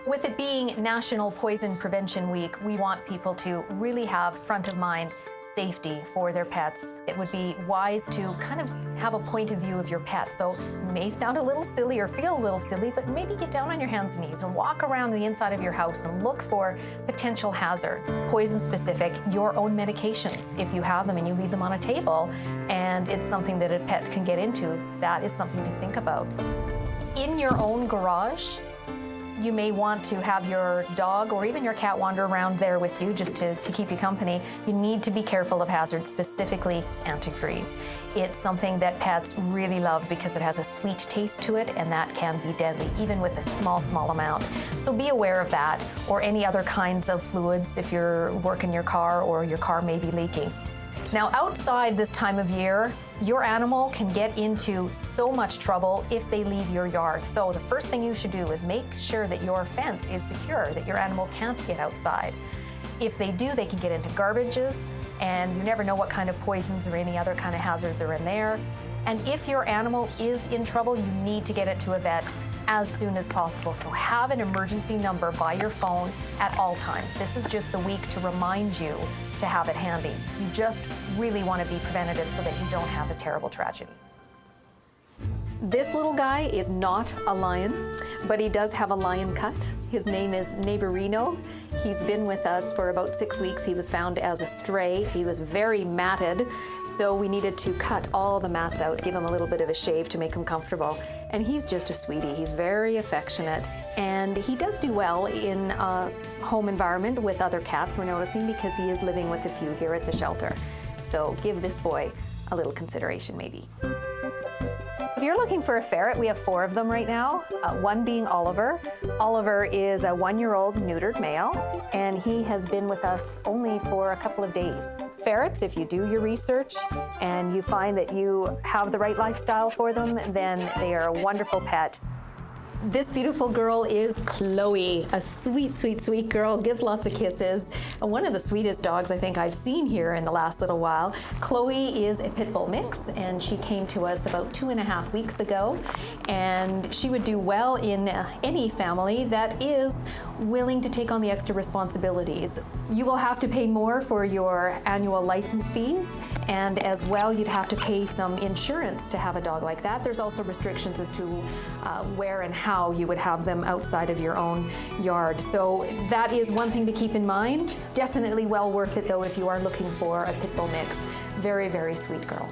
With it being National Poison Prevention Week, we want people to really have front of mind safety for their pets. It would be wise to kind of have a point of view of your pet. So it may sound a little silly or feel a little silly, but maybe get down on your hands and knees and walk around the inside of your house and look for potential hazards. Poison specific, your own medications. If you have them and you leave them on a table and it's something that a pet can get into, that is something to think about. In your own garage, you may want to have your dog or even your cat wander around there with you just to keep you company. You need to be careful of hazards, specifically antifreeze. It's something that pets really love because it has a sweet taste to it, and that can be deadly, even with a small amount. So be aware of that, or any other kinds of fluids if you're working your car or your car may be leaking. Now, outside this time of year, your animal can get into so much trouble if they leave your yard. So the first thing you should do is make sure that your fence is secure, that your animal can't get outside. If they do, they can get into garbages, and you never know what kind of poisons or any other kind of hazards are in there. And if your animal is in trouble, you need to get it to a vet as soon as possible. So have an emergency number by your phone at all times. This is just the week to remind you to have it handy. You just really want to be preventative so that you don't have a terrible tragedy. This little guy is not a lion, but he does have a lion cut. His name is Neighborino. He's been with us for about 6 weeks. He was found as a stray. He was very matted, so we needed to cut all the mats out, give him a little bit of a shave to make him comfortable. And he's just a sweetie. He's very affectionate, and he does do well in a home environment with other cats, we're noticing, because he is living with a few here at the shelter. So give this boy a little consideration, maybe. If you're looking for a ferret, we have 4 of them right now, one being Oliver. Oliver is a 1-year-old neutered male, and he has been with us only for a couple of days. Ferrets, if you do your research and you find that you have the right lifestyle for them, then they are a wonderful pet. This beautiful girl is Chloe, a sweet girl, gives lots of kisses. And one of the sweetest dogs I think I've seen here in the last little while. Chloe is a pit bull mix, and she came to us about 2.5 weeks ago. And she would do well in any family that is willing to take on the extra responsibilities. You will have to pay more for your annual license fees, and as well you'd have to pay some insurance to have a dog like that. There's also restrictions as to where and how you would have them outside of your own yard. So that is one thing to keep in mind. Definitely well worth it though if you are looking for a pit bull mix. Very sweet girl.